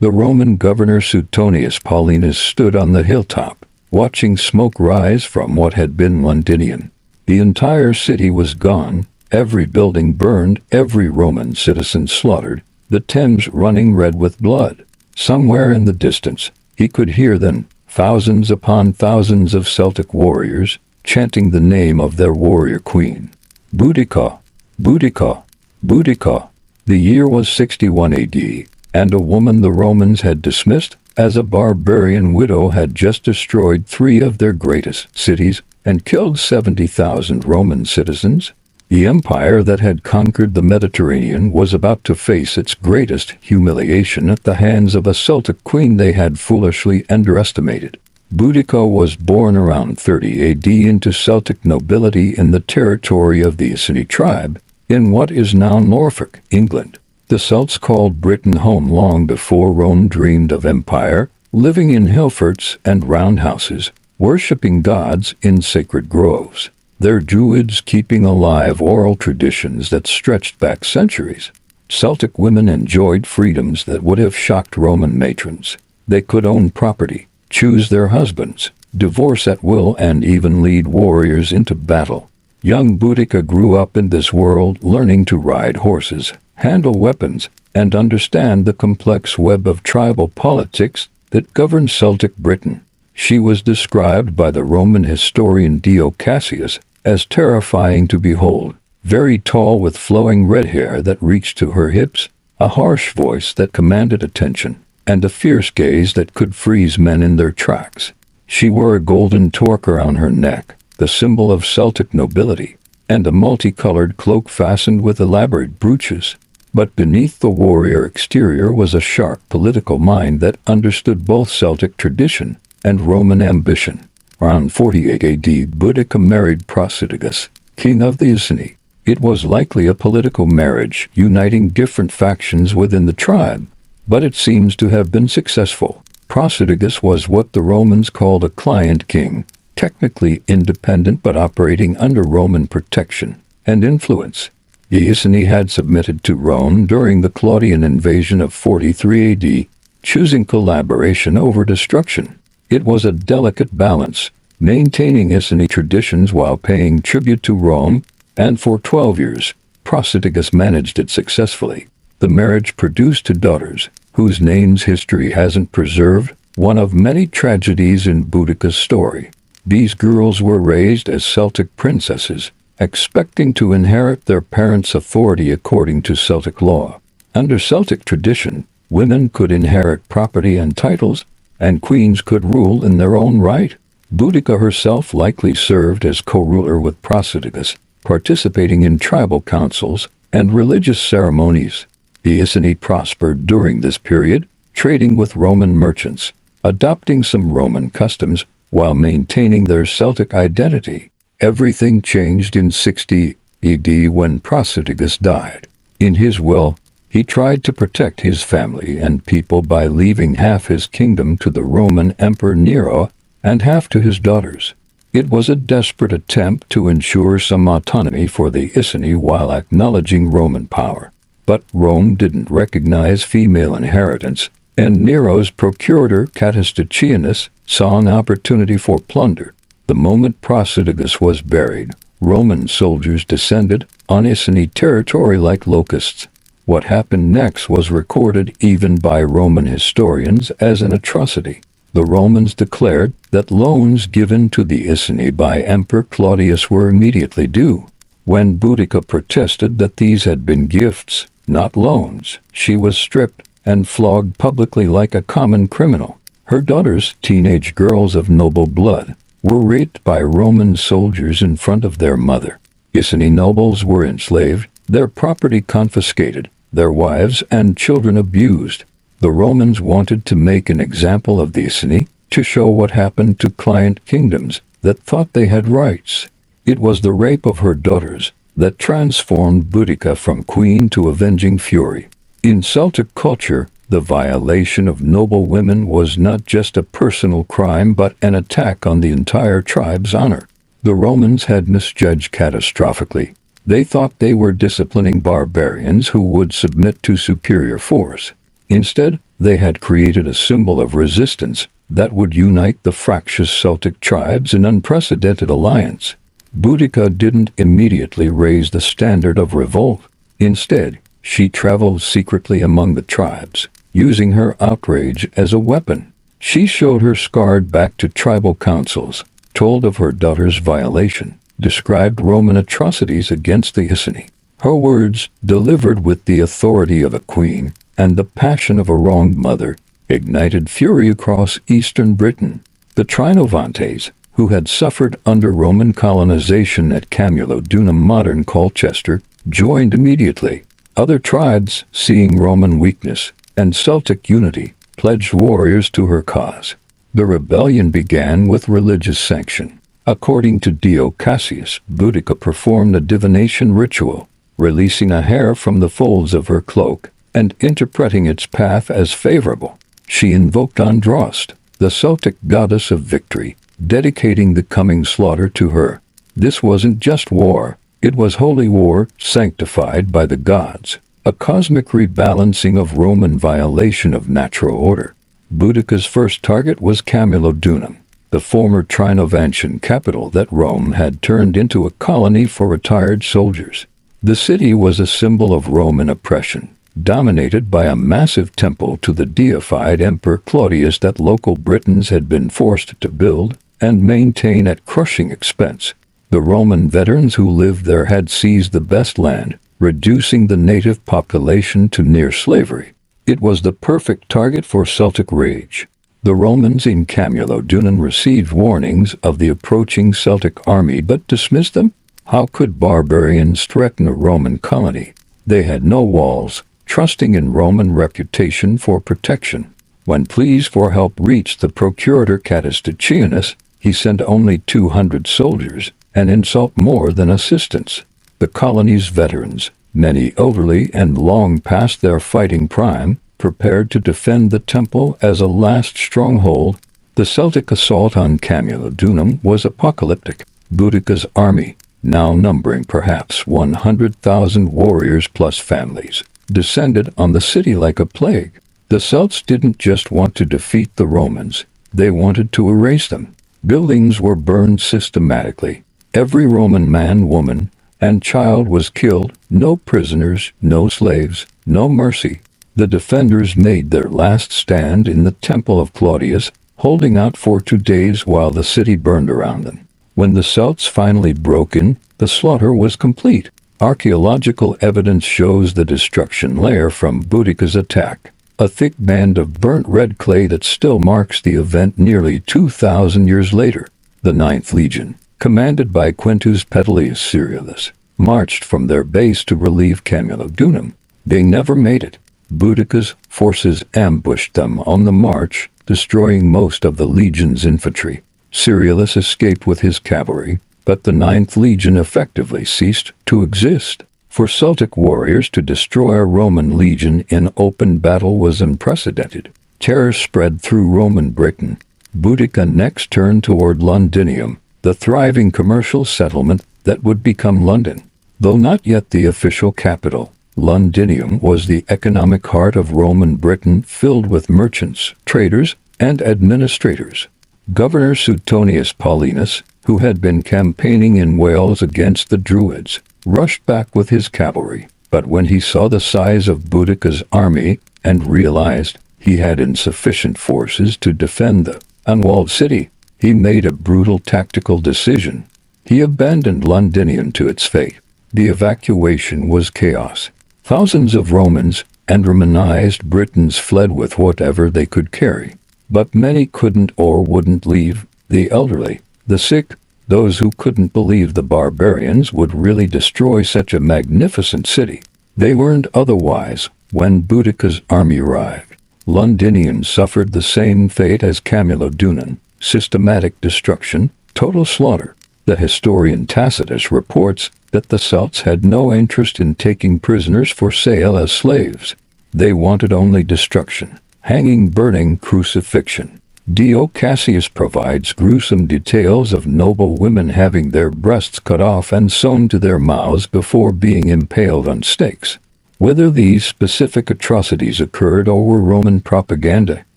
The Roman governor Suetonius Paulinus stood on the hilltop, watching smoke rise from what had been Londinium. The entire city was gone, every building burned, every Roman citizen slaughtered, the Thames running red with blood. Somewhere in the distance, he could hear them, thousands upon thousands of Celtic warriors, chanting the name of their warrior queen. Boudica, Boudica, Boudica. The year was 61 AD, and a woman the Romans had dismissed as a barbarian widow had just destroyed 3 of their greatest cities and killed 70,000 Roman citizens. The empire that had conquered the Mediterranean was about to face its greatest humiliation at the hands of a Celtic queen they had foolishly underestimated. Boudica was born around 30 AD into Celtic nobility in the territory of the Iceni tribe, in what is now Norfolk, England. The Celts called Britain home long before Rome dreamed of empire, living in hill forts and roundhouses, worshipping gods in sacred groves, their Druids keeping alive oral traditions that stretched back centuries. Celtic women enjoyed freedoms that would have shocked Roman matrons. They could own property, choose their husbands, divorce at will, and even lead warriors into battle. Young Boudica grew up in this world, learning to ride horses, handle weapons, and understand the complex web of tribal politics that governed Celtic Britain. She was described by the Roman historian Dio Cassius as terrifying to behold, very tall with flowing red hair that reached to her hips, a harsh voice that commanded attention, and a fierce gaze that could freeze men in their tracks. She wore a golden torque around her neck, the symbol of Celtic nobility, and a multicolored cloak fastened with elaborate brooches. But beneath the warrior exterior was a sharp political mind that understood both Celtic tradition and Roman ambition. Around 48 AD, Boudica married Prasutagus, king of the Iceni. It was likely a political marriage uniting different factions within the tribe, but it seems to have been successful. Prasutagus was what the Romans called a client king, technically independent but operating under Roman protection and influence. The Iceni had submitted to Rome during the Claudian invasion of 43 AD, choosing collaboration over destruction. It was a delicate balance, maintaining Iceni traditions while paying tribute to Rome, and for 12 years, Prasutagus managed it successfully. The marriage produced 2 daughters, whose names history hasn't preserved, one of many tragedies in Boudica's story. These girls were raised as Celtic princesses, expecting to inherit their parents' authority according to Celtic law. Under Celtic tradition, women could inherit property and titles, and queens could rule in their own right. Boudica herself likely served as co-ruler with Prasutagus, participating in tribal councils and religious ceremonies. The Iceni prospered during this period, trading with Roman merchants, adopting some Roman customs, while maintaining their Celtic identity. Everything changed in 60 AD when Prasutagus died. In his will, he tried to protect his family and people by leaving half his kingdom to the Roman Emperor Nero and half to his daughters. It was a desperate attempt to ensure some autonomy for the Iceni while acknowledging Roman power. But Rome didn't recognize female inheritance, and Nero's procurator Conquistador saw an opportunity for plunder. The moment Prasutagus was buried, Roman soldiers descended on Iceni territory like locusts. What happened next was recorded even by Roman historians as an atrocity. The Romans declared that loans given to the Iceni by Emperor Claudius were immediately due. When Boudica protested that these had been gifts, not loans, she was stripped and flogged publicly like a common criminal. Her daughters, teenage girls of noble blood, were raped by Roman soldiers in front of their mother. Iceni nobles were enslaved, their property confiscated, their wives and children abused. The Romans wanted to make an example of the Iceni, to show what happened to client kingdoms that thought they had rights. It was the rape of her daughters that transformed Boudica from queen to avenging fury. In Celtic culture, the violation of noble women was not just a personal crime but an attack on the entire tribe's honor. The Romans had misjudged catastrophically. They thought they were disciplining barbarians who would submit to superior force. Instead, they had created a symbol of resistance that would unite the fractious Celtic tribes in unprecedented alliance. Boudica didn't immediately raise the standard of revolt. Instead, she traveled secretly among the tribes, using her outrage as a weapon. She showed her scarred back to tribal councils, told of her daughter's violation, described Roman atrocities against the Iceni. Her words, delivered with the authority of a queen and the passion of a wronged mother, ignited fury across eastern Britain. The Trinovantes, who had suffered under Roman colonization at Camulodunum, modern Colchester, joined immediately. Other tribes, seeing Roman weakness and Celtic unity, pledged warriors to her cause. The rebellion began with religious sanction. According to Dio Cassius, Boudica performed a divination ritual, releasing a hair from the folds of her cloak and interpreting its path as favorable. She invoked Andraste, the Celtic goddess of victory, dedicating the coming slaughter to her. This wasn't just war, it was holy war sanctified by the gods, a cosmic rebalancing of Roman violation of natural order. Boudica's first target was Camulodunum, the former Trinovantian capital that Rome had turned into a colony for retired soldiers. The city was a symbol of Roman oppression, dominated by a massive temple to the deified Emperor Claudius that local Britons had been forced to build and maintain at crushing expense. The Roman veterans who lived there had seized the best land, reducing the native population to near slavery. It was the perfect target for Celtic rage. The Romans in Camulodunum received warnings of the approaching Celtic army but dismissed them. How could barbarians threaten a Roman colony? They had no walls, trusting in Roman reputation for protection. When pleas for help reached the procurator Catasticianus, he sent only 200 soldiers, an insult more than assistance. The colony's veterans, many elderly and long past their fighting prime, prepared to defend the temple as a last stronghold. The Celtic assault on Camulodunum was apocalyptic. Boudica's army, now numbering perhaps 100,000 warriors plus families, descended on the city like a plague. The Celts didn't just want to defeat the Romans, they wanted to erase them. Buildings were burned systematically. Every Roman man, woman, and child was killed. No prisoners, no slaves, no mercy. The defenders made their last stand in the temple of Claudius, holding out for 2 days while the city burned around them. When the Celts finally broke in, the slaughter was complete. Archaeological evidence shows the destruction layer from Boudica's attack, a thick band of burnt red clay that still marks the event nearly 2,000 years later. The Ninth Legion, commanded by Quintus Petilius Ceriolus, marched from their base to relieve Camulodunum. They never made it. Boudica's forces ambushed them on the march, destroying most of the legion's infantry. Ceriolus escaped with his cavalry, but the Ninth Legion effectively ceased to exist. For Celtic warriors to destroy a Roman legion in open battle was unprecedented. Terror spread through Roman Britain. Boudica next turned toward Londinium, the thriving commercial settlement that would become London. Though not yet the official capital, Londinium was the economic heart of Roman Britain, filled with merchants, traders, and administrators. Governor Suetonius Paulinus, who had been campaigning in Wales against the Druids, rushed back with his cavalry, but when he saw the size of Boudica's army and realized he had insufficient forces to defend the unwalled city, he made a brutal tactical decision. He abandoned Londinium to its fate. The evacuation was chaos. Thousands of Romans and Romanized Britons fled with whatever they could carry. But many couldn't or wouldn't leave: the elderly, the sick, those who couldn't believe the barbarians would really destroy such a magnificent city. They weren't otherwise when Boudica's army arrived. Londinium suffered the same fate as Camulodunum: systematic destruction, total slaughter. The historian Tacitus reports that the Celts had no interest in taking prisoners for sale as slaves. They wanted only destruction: hanging, burning, crucifixion. Dio Cassius provides gruesome details of noble women having their breasts cut off and sewn to their mouths before being impaled on stakes. Whether these specific atrocities occurred or were Roman propaganda,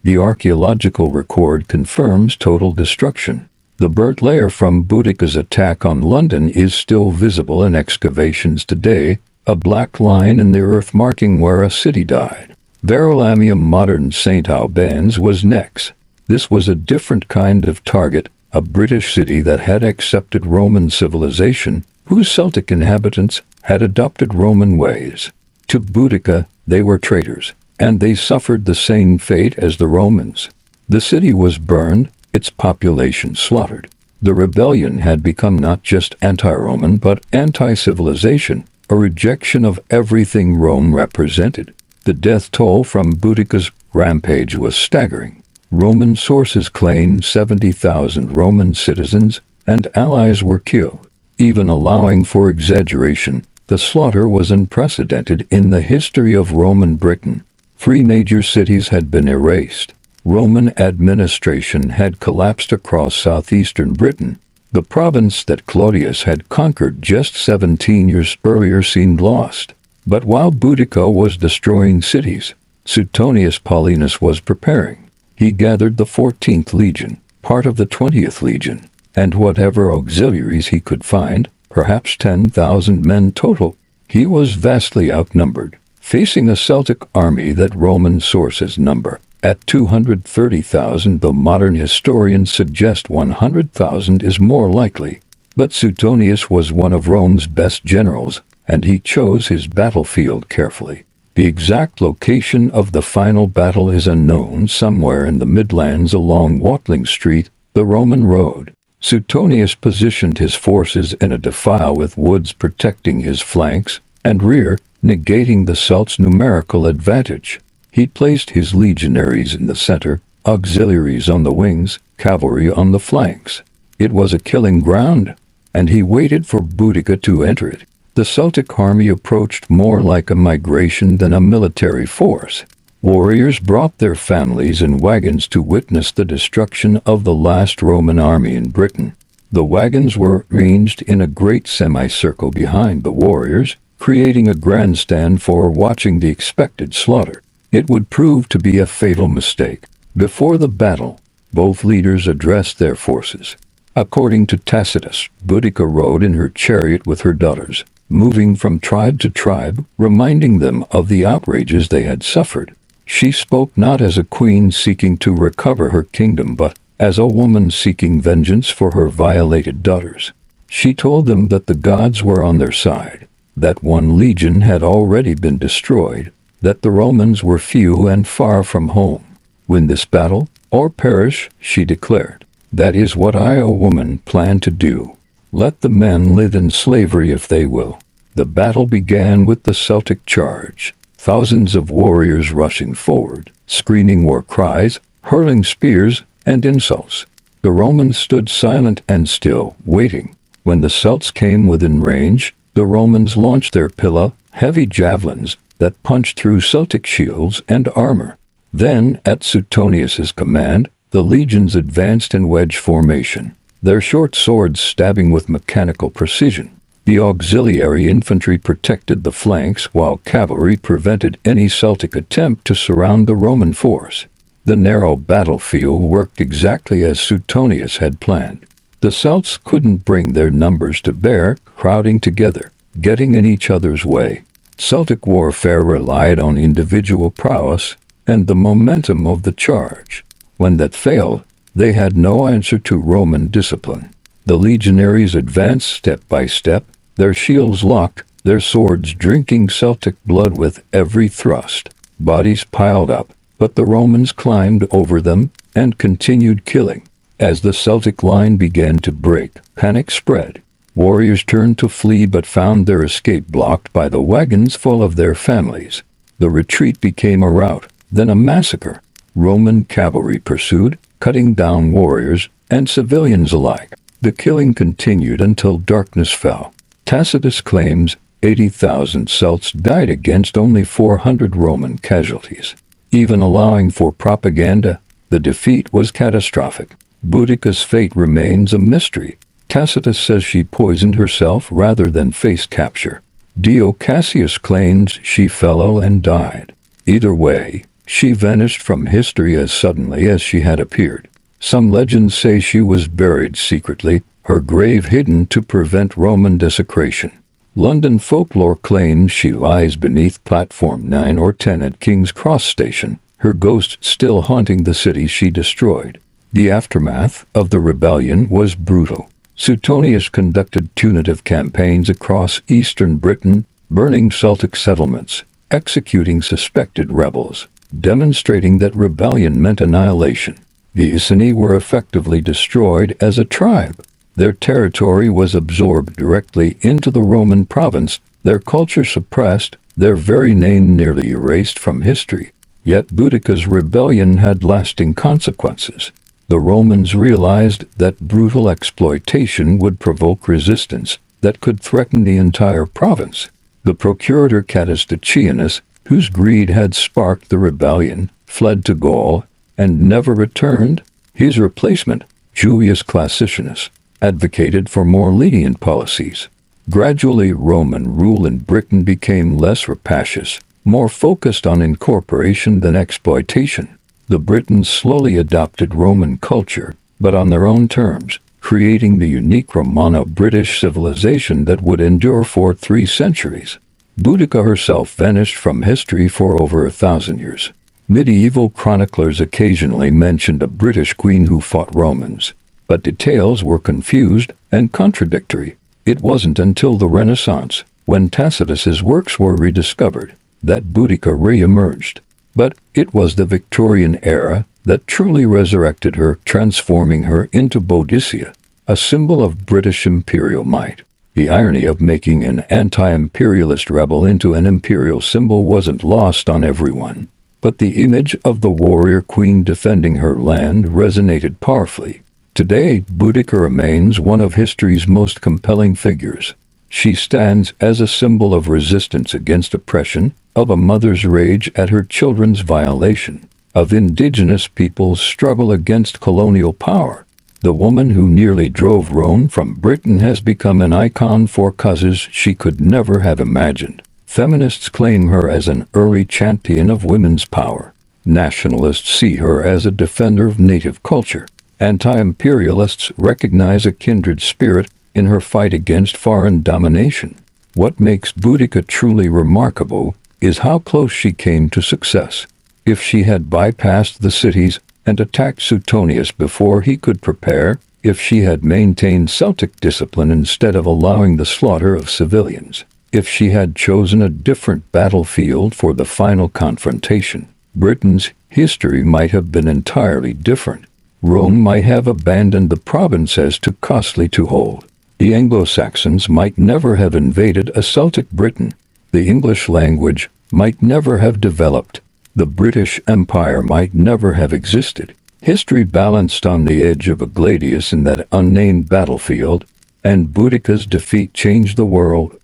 the archaeological record confirms total destruction. The burnt layer from Boudicca's attack on London is still visible in excavations today, a black line in the earth marking where a city died. Verulamium modern St. Albans was next. This was a different kind of target, a British city that had accepted Roman civilization, whose Celtic inhabitants had adopted Roman ways. To Boudicca, they were traitors, and they suffered the same fate as the Romans. The city was burned, its population slaughtered. The rebellion had become not just anti-Roman but anti-civilization, a rejection of everything Rome represented. The death toll from Boudicca's rampage was staggering. Roman sources claim 70,000 Roman citizens and allies were killed. Even allowing for exaggeration, the slaughter was unprecedented in the history of Roman Britain. 3 major cities had been erased. Roman administration had collapsed across southeastern Britain. The province that Claudius had conquered just 17 years earlier seemed lost. But while Boudicca was destroying cities, Suetonius Paulinus was preparing. He gathered the 14th Legion, part of the 20th Legion, and whatever auxiliaries he could find, perhaps 10,000 men total. He was vastly outnumbered, facing a Celtic army that Roman sources number at 230,000, though modern historians suggest 100,000 is more likely. But Suetonius was one of Rome's best generals, and he chose his battlefield carefully. The exact location of the final battle is unknown, somewhere in the Midlands along Watling Street, the Roman road. Suetonius positioned his forces in a defile with woods protecting his flanks and rear, negating the Celts' numerical advantage. He placed his legionaries in the center, auxiliaries on the wings, cavalry on the flanks. It was a killing ground, and he waited for Boudicca to enter it. The Celtic army approached more like a migration than a military force. Warriors brought their families in wagons to witness the destruction of the last Roman army in Britain. The wagons were arranged in a great semicircle behind the warriors, creating a grandstand for watching the expected slaughter. It would prove to be a fatal mistake. Before the battle, both leaders addressed their forces. According to Tacitus, Boudicca rode in her chariot with her daughters, moving from tribe to tribe, reminding them of the outrages they had suffered. She spoke not as a queen seeking to recover her kingdom, but as a woman seeking vengeance for her violated daughters. She told them that the gods were on their side, that one legion had already been destroyed, that the Romans were few and far from home. Win this battle, or perish, she declared. That is what I, a woman, plan to do. Let the men live in slavery if they will. The battle began with the Celtic charge. Thousands of warriors rushing forward, screaming war cries, hurling spears and insults. The Romans stood silent and still, waiting. When the Celts came within range, the Romans launched their pilla, heavy javelins, that punched through Celtic shields and armor. Then, at Suetonius's command, the legions advanced in wedge formation, their short swords stabbing with mechanical precision. The auxiliary infantry protected the flanks while cavalry prevented any Celtic attempt to surround the Roman force. The narrow battlefield worked exactly as Suetonius had planned. The Celts couldn't bring their numbers to bear, crowding together, getting in each other's way. Celtic warfare relied on individual prowess and the momentum of the charge. When that failed, they had no answer to Roman discipline. The legionaries advanced step by step, their shields locked, their swords drinking Celtic blood with every thrust. Bodies piled up, but the Romans climbed over them and continued killing. As the Celtic line began to break, panic spread. Warriors turned to flee but found their escape blocked by the wagons full of their families. The retreat became a rout, then a massacre. Roman cavalry pursued, cutting down warriors and civilians alike. The killing continued until darkness fell. Tacitus claims 80,000 Celts died against only 400 Roman casualties. Even allowing for propaganda, the defeat was catastrophic. Boudicca's fate remains a mystery. Tacitus says she poisoned herself rather than face capture. Dio Cassius claims she fell ill and died. Either way, she vanished from history as suddenly as she had appeared. Some legends say she was buried secretly, her grave hidden to prevent Roman desecration. London folklore claims she lies beneath platform 9 or 10 at King's Cross Station, her ghost still haunting the city she destroyed. The aftermath of the rebellion was brutal. Suetonius conducted punitive campaigns across eastern Britain, burning Celtic settlements, executing suspected rebels, demonstrating that rebellion meant annihilation. The Iceni were effectively destroyed as a tribe. Their territory was absorbed directly into the Roman province, their culture suppressed, their very name nearly erased from history. Yet Boudicca's rebellion had lasting consequences. The Romans realized that brutal exploitation would provoke resistance that could threaten the entire province. The procurator Conquistador, whose greed had sparked the rebellion, fled to Gaul and never returned. His replacement, Julius Classicinus, advocated for more lenient policies. Gradually, Roman rule in Britain became less rapacious, more focused on incorporation than exploitation. The Britons slowly adopted Roman culture, but on their own terms, creating the unique Romano-British civilization that would endure for 3 centuries. Boudicca herself vanished from history for over 1,000 years. Medieval chroniclers occasionally mentioned a British queen who fought Romans, but details were confused and contradictory. It wasn't until the Renaissance, when Tacitus's works were rediscovered, that Boudicca re-emerged. But it was the Victorian era that truly resurrected her, transforming her into Boudicca, a symbol of British imperial might. The irony of making an anti-imperialist rebel into an imperial symbol wasn't lost on everyone. But the image of the warrior queen defending her land resonated powerfully. Today, Boudicca remains one of history's most compelling figures. She stands as a symbol of resistance against oppression, of a mother's rage at her children's violation, of indigenous people's struggle against colonial power. The woman who nearly drove Rome from Britain has become an icon for causes she could never have imagined. Feminists claim her as an early champion of women's power. Nationalists see her as a defender of native culture. Anti-imperialists recognize a kindred spirit in her fight against foreign domination. What makes Boudicca truly remarkable is how close she came to success. If she had bypassed the cities and attacked Suetonius before he could prepare, if she had maintained Celtic discipline instead of allowing the slaughter of civilians, if she had chosen a different battlefield for the final confrontation, Britain's history might have been entirely different. Rome might have abandoned the province as too costly to hold. The Anglo-Saxons might never have invaded a Celtic Britain. The English language might never have developed. The British Empire might never have existed. History balanced on the edge of a gladius in that unnamed battlefield, and Boudicca's defeat changed the world.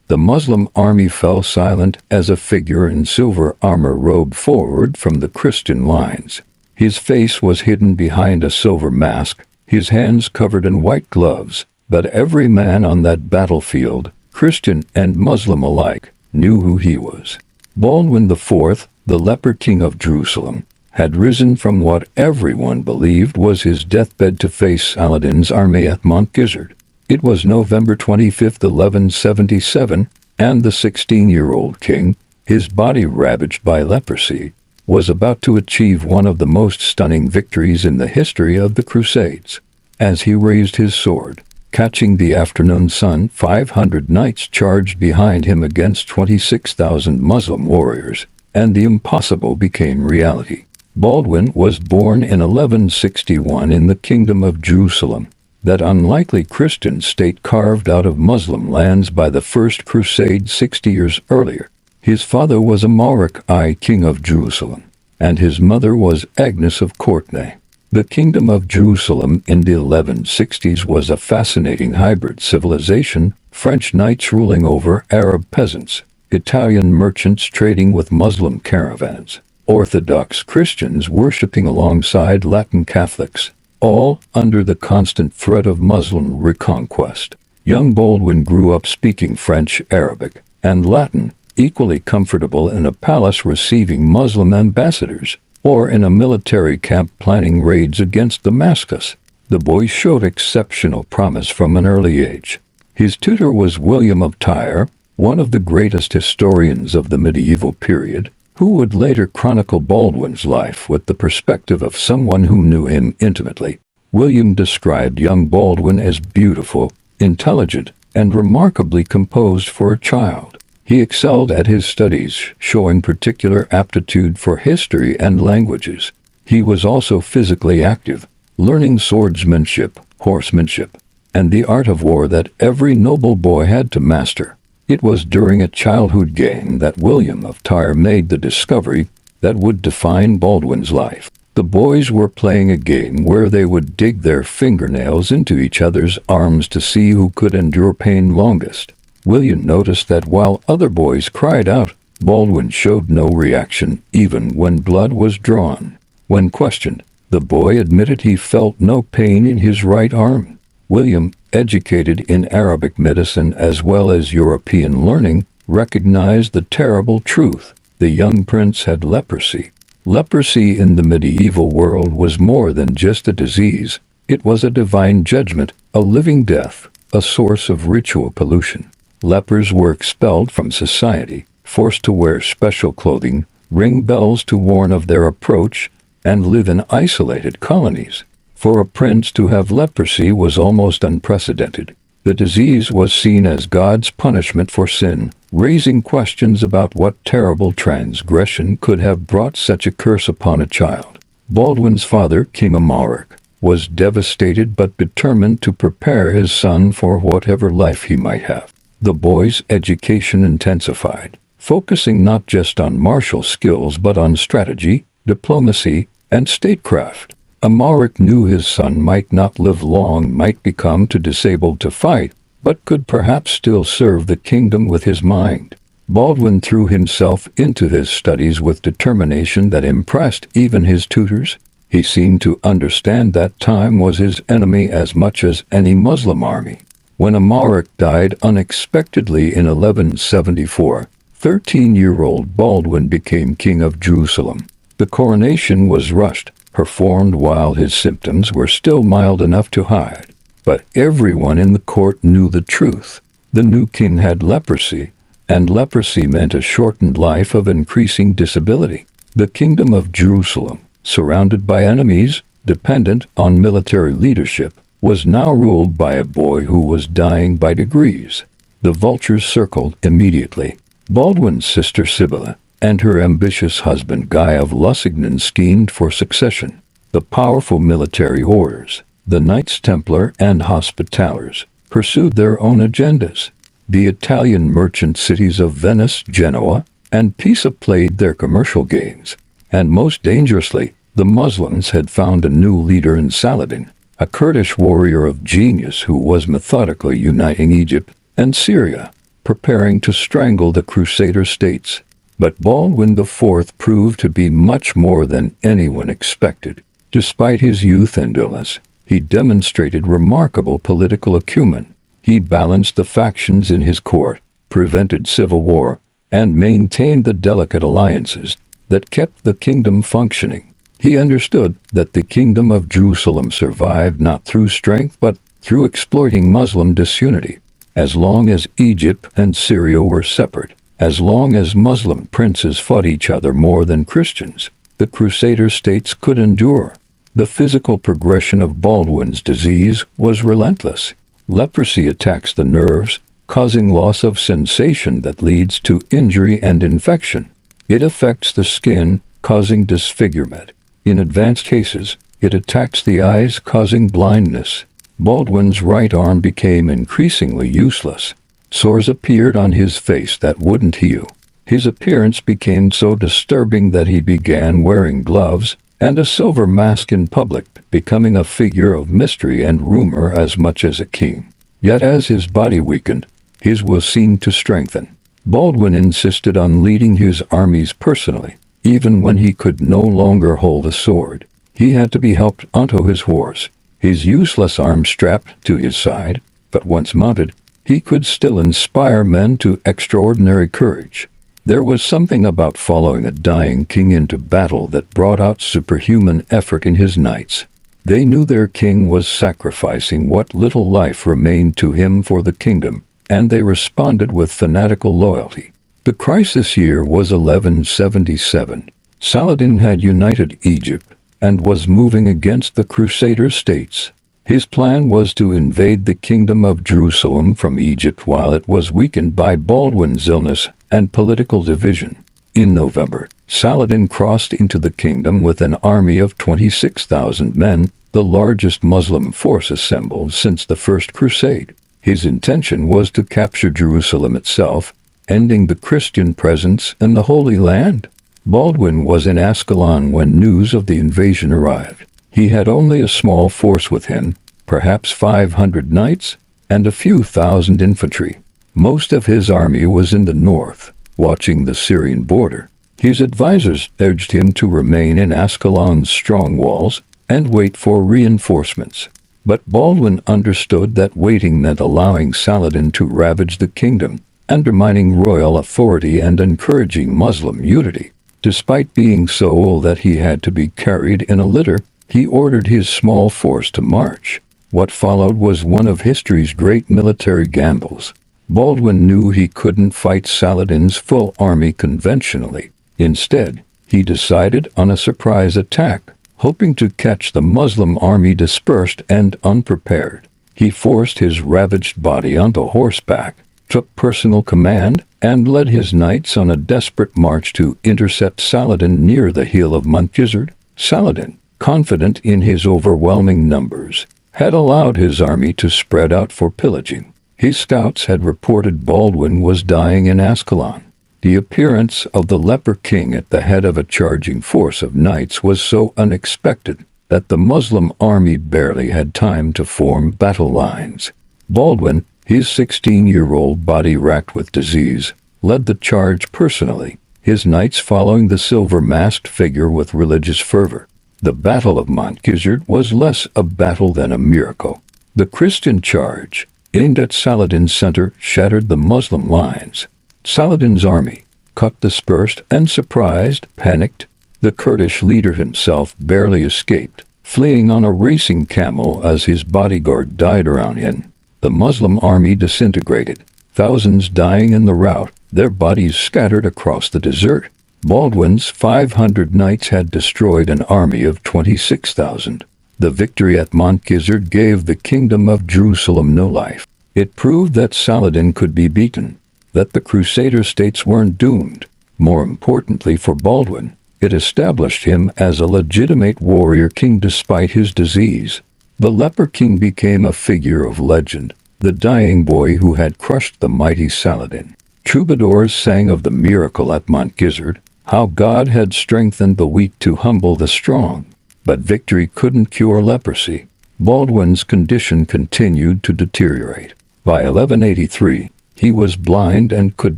The Muslim army fell silent as a figure in silver armor rode forward from the Christian lines. His face was hidden behind a silver mask, his hands covered in white gloves, but every man on that battlefield, Christian and Muslim alike, knew who he was. Baldwin IV, the leper king of Jerusalem, had risen from what everyone believed was his deathbed to face Saladin's army at Mount Gizzard. It was November 25, 1177, and the 16-year-old king, his body ravaged by leprosy, was about to achieve one of the most stunning victories in the history of the Crusades. As he raised his sword, catching the afternoon sun, 500 knights charged behind him against 26,000 Muslim warriors, and the impossible became reality. Baldwin was born in 1161 in the Kingdom of Jerusalem, that unlikely Christian state carved out of Muslim lands by the First Crusade 60 years earlier. His father was Amalric I, king of Jerusalem, and his mother was Agnes of Courtenay. The Kingdom of Jerusalem in the 1160s was a fascinating hybrid civilization, French knights ruling over Arab peasants, Italian merchants trading with Muslim caravans, Orthodox Christians worshipping alongside Latin Catholics, all under the constant threat of Muslim reconquest. Young Baldwin grew up speaking French, Arabic, and Latin, equally comfortable in a palace receiving Muslim ambassadors, or in a military camp planning raids against Damascus. The boy showed exceptional promise from an early age. His tutor was William of Tyre, one of the greatest historians of the medieval period, who would later chronicle Baldwin's life with the perspective of someone who knew him intimately. William described young Baldwin as beautiful, intelligent, and remarkably composed for a child. He excelled at his studies, showing particular aptitude for history and languages. He was also physically active, learning swordsmanship, horsemanship, and the art of war that every noble boy had to master. It was during a childhood game that William of Tyre made the discovery that would define Baldwin's life. The boys were playing a game where they would dig their fingernails into each other's arms to see who could endure pain longest. William noticed that while other boys cried out, Baldwin showed no reaction even when blood was drawn. When questioned, the boy admitted he felt no pain in his right arm. William, educated in Arabic medicine as well as European learning, recognized the terrible truth. The young prince had leprosy. Leprosy in the medieval world was more than just a disease. It was a divine judgment, a living death, a source of ritual pollution. Lepers were expelled from society, forced to wear special clothing, ring bells to warn of their approach, and live in isolated colonies. For a prince to have leprosy was almost unprecedented. The disease was seen as God's punishment for sin, raising questions about what terrible transgression could have brought such a curse upon a child. Baldwin's father, King Amalric, was devastated but determined to prepare his son for whatever life he might have. The boy's education intensified, focusing not just on martial skills but on strategy, diplomacy, and statecraft. Amalric knew his son might not live long, might become too disabled to fight, but could perhaps still serve the kingdom with his mind. Baldwin threw himself into his studies with determination that impressed even his tutors. He seemed to understand that time was his enemy as much as any Muslim army. When Amalric died unexpectedly in 1174, 13-year-old Baldwin became king of Jerusalem. The coronation was rushed, performed while his symptoms were still mild enough to hide. But everyone in the court knew the truth. The new king had leprosy, and leprosy meant a shortened life of increasing disability. The kingdom of Jerusalem, surrounded by enemies, dependent on military leadership, was now ruled by a boy who was dying by degrees. The vultures circled immediately. Baldwin's sister Sibylla and her ambitious husband Guy of Lusignan schemed for succession. The powerful military orders, the Knights Templar and Hospitallers, pursued their own agendas. The Italian merchant cities of Venice, Genoa, and Pisa played their commercial games. And most dangerously, the Muslims had found a new leader in Saladin, a Kurdish warrior of genius who was methodically uniting Egypt and Syria, preparing to strangle the Crusader states. But Baldwin IV proved to be much more than anyone expected. Despite his youth and illness, he demonstrated remarkable political acumen. He balanced the factions in his court, prevented civil war, and maintained the delicate alliances that kept the kingdom functioning. He understood that the kingdom of Jerusalem survived not through strength but through exploiting Muslim disunity. As long as Egypt and Syria were separate, as long as Muslim princes fought each other more than Christians, the Crusader states could endure. The physical progression of Baldwin's disease was relentless. Leprosy attacks the nerves, causing loss of sensation that leads to injury and infection. It affects the skin, causing disfigurement. In advanced cases, it attacks the eyes, causing blindness. Baldwin's right arm became increasingly useless. Sores appeared on his face that wouldn't heal. His appearance became so disturbing that he began wearing gloves and a silver mask in public, becoming a figure of mystery and rumor as much as a king. Yet as his body weakened, his will seemed to strengthen. Baldwin insisted on leading his armies personally. Even when he could no longer hold a sword, he had to be helped onto his horse, his useless arm strapped to his side, but once mounted, he could still inspire men to extraordinary courage. There was something about following a dying king into battle that brought out superhuman effort in his knights. They knew their king was sacrificing what little life remained to him for the kingdom, and they responded with fanatical loyalty. The crisis year was 1177. Saladin had united Egypt and was moving against the Crusader states. His plan was to invade the kingdom of Jerusalem from Egypt while it was weakened by Baldwin's illness and political division. In November, Saladin crossed into the kingdom with an army of 26,000 men, the largest Muslim force assembled since the First Crusade. His intention was to capture Jerusalem itself, ending the Christian presence in the Holy Land. Baldwin was in Ascalon when news of the invasion arrived. He had only a small force with him, perhaps 500 knights, and a few thousand infantry. Most of his army was in the north, watching the Syrian border. His advisors urged him to remain in Ascalon's strong walls and wait for reinforcements. But Baldwin understood that waiting meant allowing Saladin to ravage the kingdom, undermining royal authority and encouraging Muslim unity. Despite being so ill that he had to be carried in a litter, he ordered his small force to march. What followed was one of history's great military gambles. Baldwin knew he couldn't fight Saladin's full army conventionally. Instead, he decided on a surprise attack, hoping to catch the Muslim army dispersed and unprepared. He forced his ravaged body onto horseback, took personal command, and led his knights on a desperate march to intercept Saladin near the hill of Conquistador. Saladin, confident in his overwhelming numbers, had allowed his army to spread out for pillaging. His scouts had reported Baldwin was dying in Ascalon. The appearance of the leper king at the head of a charging force of knights was so unexpected that the Muslim army barely had time to form battle lines. Baldwin, his 16-year-old body racked with disease, led the charge personally, his knights following the silver-masked figure with religious fervor. The Battle of Conquistador was less a battle than a miracle. The Christian charge, aimed at Saladin's center, shattered the Muslim lines. Saladin's army, cut, dispersed, and surprised, panicked. The Kurdish leader himself barely escaped, fleeing on a racing camel as his bodyguard died around him. The Muslim army disintegrated, thousands dying in the rout, their bodies scattered across the desert. Baldwin's 500 knights had destroyed an army of 26,000. The victory at Conquistador gave the kingdom of Jerusalem no life. It proved that Saladin could be beaten, that the Crusader states weren't doomed. More importantly for Baldwin, it established him as a legitimate warrior king despite his disease. The leper king became a figure of legend, the dying boy who had crushed the mighty Saladin. Troubadours sang of the miracle at Conquistador, how God had strengthened the weak to humble the strong. But victory couldn't cure leprosy. Baldwin's condition continued to deteriorate. By 1183, he was blind and could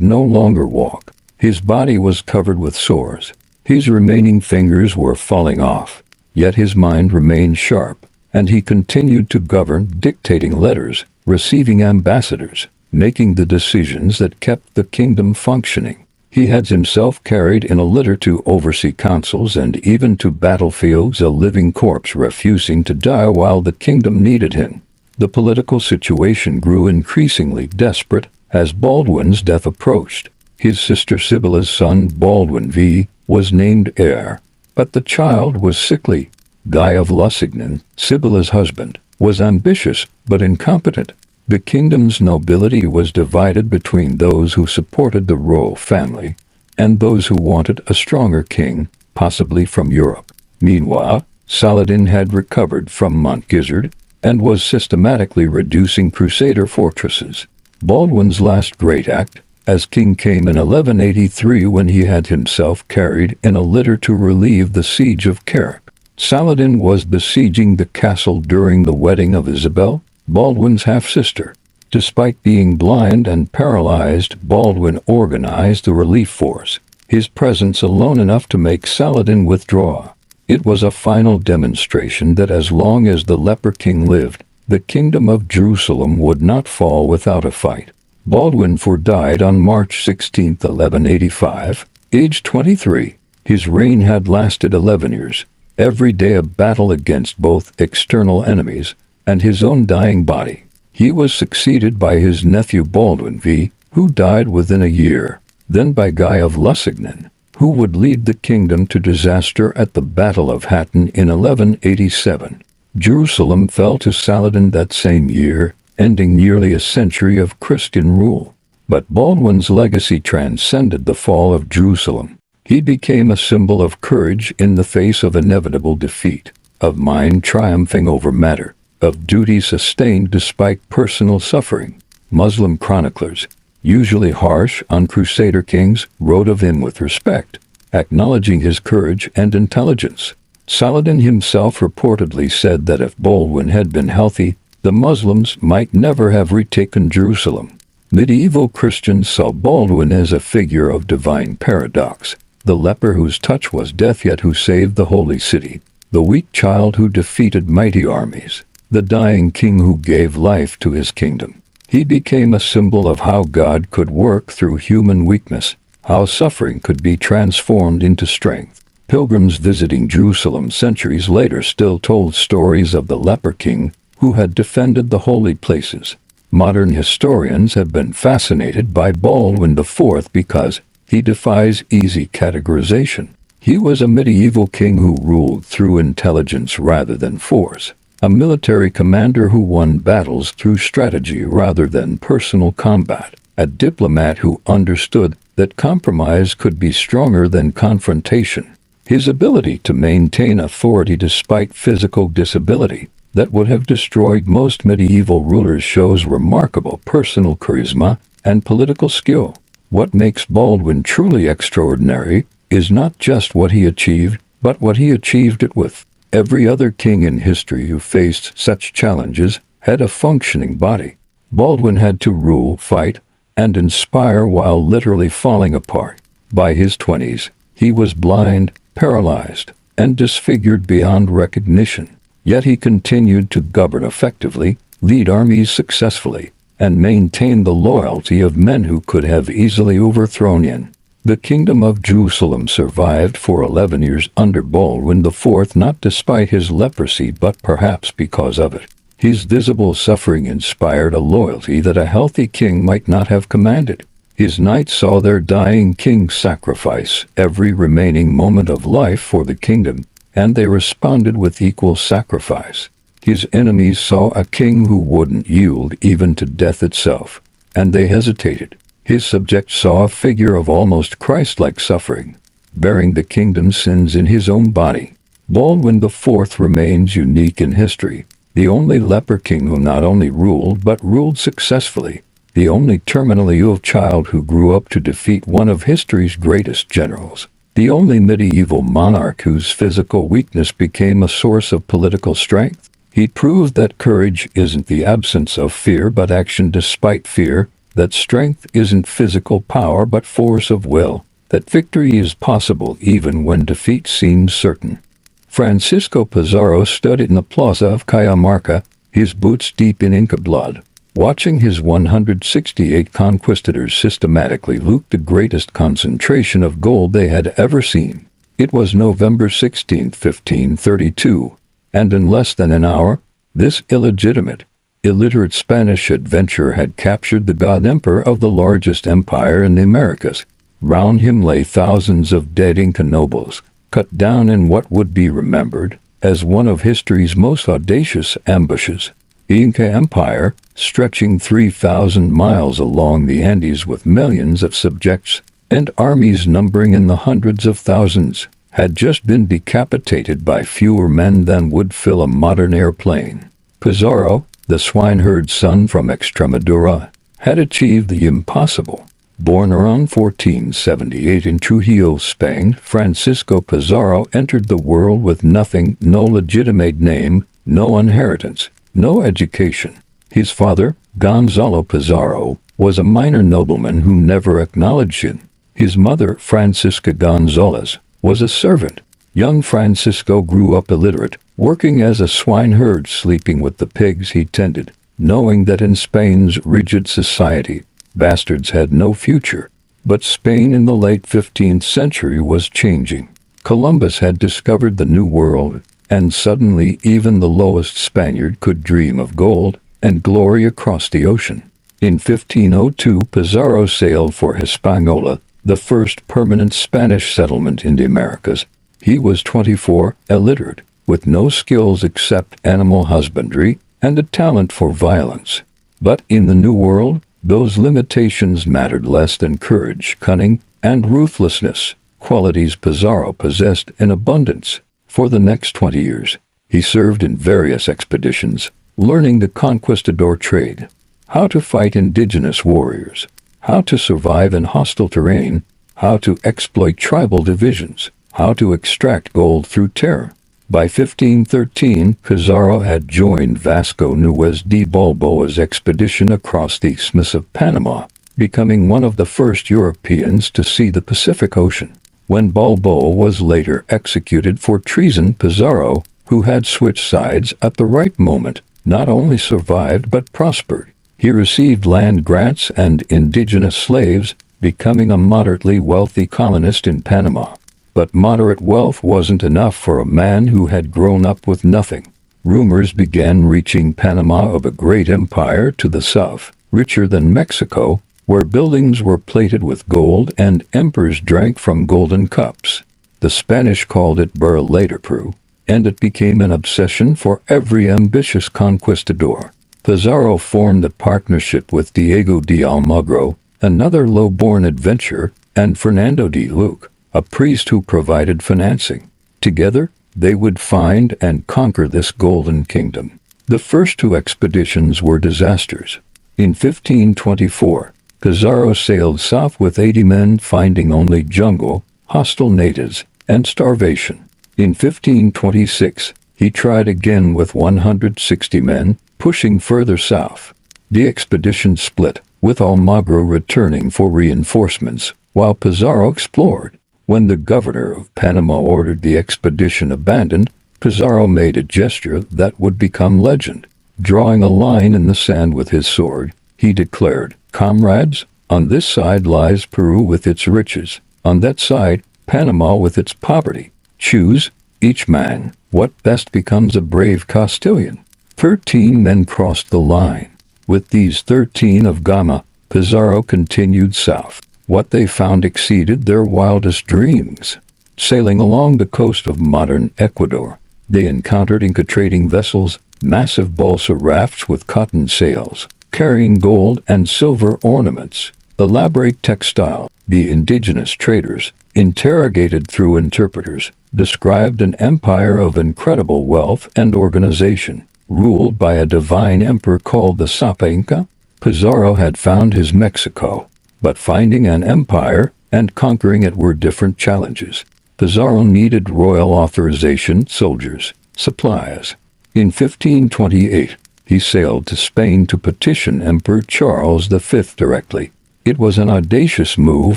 no longer walk. His body was covered with sores. His remaining fingers were falling off. Yet his mind remained sharp, and he continued to govern, dictating letters, receiving ambassadors, making the decisions that kept the kingdom functioning. He had himself carried in a litter to oversee councils and even to battlefields, a living corpse refusing to die while the kingdom needed him. The political situation grew increasingly desperate as Baldwin's death approached. His sister Sibylla's son Baldwin V was named heir, but the child was sickly. Guy of Lusignan, Sibylla's husband, was ambitious but incompetent. The kingdom's nobility was divided between those who supported the royal family and those who wanted a stronger king, possibly from Europe. Meanwhile, Saladin had recovered from Conquistador and was systematically reducing Crusader fortresses. Baldwin's last great act as king came in 1183 when he had himself carried in a litter to relieve the siege of Carrick. Saladin was besieging the castle during the wedding of Isabel, Baldwin's half-sister. Despite being blind and paralyzed, Baldwin organized the relief force, his presence alone enough to make Saladin withdraw. It was a final demonstration that as long as the leper king lived, The kingdom of Jerusalem would not fall without a fight. Baldwin IV died on March 16, 1185, aged 23. His reign had lasted 11 years, every day a battle against both external enemies and his own dying body. He was succeeded by his nephew Baldwin V, who died within a year, then by Guy of Lusignan, who would lead the kingdom to disaster at the Battle of Hattin in 1187. Jerusalem fell to Saladin that same year, ending nearly a century of Christian rule. But Baldwin's legacy transcended the fall of Jerusalem. He became a symbol of courage in the face of inevitable defeat, of mind triumphing over matter, of duty sustained despite personal suffering. Muslim chroniclers, usually harsh on Crusader kings, wrote of him with respect, acknowledging his courage and intelligence. Saladin himself reportedly said that if Baldwin had been healthy, the Muslims might never have retaken Jerusalem. Medieval Christians saw Baldwin as a figure of divine paradox, the leper whose touch was death yet who saved the holy city, the weak child who defeated mighty armies, the dying king who gave life to his kingdom. He became a symbol of how God could work through human weakness, how suffering could be transformed into strength. Pilgrims visiting Jerusalem centuries later still told stories of the leper king who had defended the holy places. Modern historians have been fascinated by Baldwin IV because he defies easy categorization. He was a medieval king who ruled through intelligence rather than force, a military commander who won battles through strategy rather than personal combat, a diplomat who understood that compromise could be stronger than confrontation. His ability to maintain authority despite physical disability that would have destroyed most medieval rulers shows remarkable personal charisma and political skill. What makes Baldwin truly extraordinary is not just what he achieved, but what he achieved it with. Every other king in history who faced such challenges had a functioning body. Baldwin had to rule, fight, and inspire while literally falling apart. By his 20s, he was blind, paralyzed, and disfigured beyond recognition. Yet he continued to govern effectively, lead armies successfully, and maintain the loyalty of men who could have easily overthrown him. The kingdom of Jerusalem survived for 11 years under Baldwin IV, not despite his leprosy but perhaps because of it. His visible suffering inspired a loyalty that a healthy king might not have commanded. His knights saw their dying king sacrifice every remaining moment of life for the kingdom, and they responded with equal sacrifice. His enemies saw a king who wouldn't yield even to death itself, and they hesitated. His subjects saw a figure of almost Christ-like suffering, bearing the kingdom's sins in his own body. Baldwin IV remains unique in history, the only leper king who not only ruled but ruled successfully, the only terminally ill child who grew up to defeat one of history's greatest generals, the only medieval monarch whose physical weakness became a source of political strength. He proved that courage isn't the absence of fear but action despite fear, that strength isn't physical power but force of will, that victory is possible even when defeat seems certain. Francisco Pizarro stood in the plaza of Cajamarca, his boots deep in Inca blood, watching his 168 conquistadors systematically loot the greatest concentration of gold they had ever seen. It was November 16, 1532, and in less than an hour, this illegitimate, illiterate Spanish adventurer had captured the god emperor of the largest empire in the Americas. Round him lay thousands of dead Inca nobles, cut down in what would be remembered as one of history's most audacious ambushes. The Inca Empire, stretching 3,000 miles along the Andes with millions of subjects and armies numbering in the hundreds of thousands, had just been decapitated by fewer men than would fill a modern airplane. Pizarro, the swineherd's son from Extremadura, had achieved the impossible. Born around 1478 in Trujillo, Spain, Francisco Pizarro entered the world with nothing, no legitimate name, no inheritance, no education. His father, Gonzalo Pizarro, was a minor nobleman who never acknowledged him. His mother, Francisca Gonzalez, was a servant. Young Francisco grew up illiterate, working as a swineherd, sleeping with the pigs he tended, knowing that in Spain's rigid society, bastards had no future. But Spain in the late 15th century was changing. Columbus had discovered the New World, and suddenly even the lowest Spaniard could dream of gold and glory across the ocean. In 1502, Pizarro sailed for Hispaniola, the first permanent Spanish settlement in the Americas. He was 24, illiterate, with no skills except animal husbandry and a talent for violence. But in the New World, those limitations mattered less than courage, cunning, and ruthlessness, qualities Pizarro possessed in abundance. For the next 20 years, he served in various expeditions, learning the conquistador trade, how to fight indigenous warriors, how to survive in hostile terrain, how to exploit tribal divisions, how to extract gold through terror. By 1513, Pizarro had joined Vasco Núñez de Balboa's expedition across the Isthmus of Panama, becoming one of the first Europeans to see the Pacific Ocean. When Balboa was later executed for treason, Pizarro, who had switched sides at the right moment, not only survived but prospered. He received land grants and indigenous slaves, becoming a moderately wealthy colonist in Panama. But moderate wealth wasn't enough for a man who had grown up with nothing. Rumors began reaching Panama of a great empire to the south, richer than Mexico, where buildings were plated with gold and emperors drank from golden cups. The Spanish called it Burra later Peru, and it became an obsession for every ambitious conquistador. Pizarro formed a partnership with Diego de Almagro, another low-born adventurer, and Fernando de Luque, a priest who provided financing. Together, they would find and conquer this golden kingdom. The first two expeditions were disasters. In 1524, Pizarro sailed south with 80 men, finding only jungle, hostile natives, and starvation. In 1526, he tried again with 160 men, pushing further south. The expedition split, with Almagro returning for reinforcements, while Pizarro explored. When the governor of Panama ordered the expedition abandoned, Pizarro made a gesture that would become legend. Drawing a line in the sand with his sword, he declared, "Comrades, on this side lies Peru with its riches, on that side, Panama with its poverty. Choose, each man, what best becomes a brave Castilian." 13 men crossed the line. With these 13 of Gama, Pizarro continued south. What they found exceeded their wildest dreams. Sailing along the coast of modern Ecuador, they encountered Inca trading vessels, massive balsa rafts with cotton sails, carrying gold and silver ornaments, elaborate textile. The indigenous traders, interrogated through interpreters, described an empire of incredible wealth and organization, ruled by a divine emperor called the Sapa Inca. Pizarro had found his Mexico. But finding an empire and conquering it were different challenges. Pizarro needed royal authorization, soldiers, supplies. In 1528, he sailed to Spain to petition Emperor Charles V directly. It was an audacious move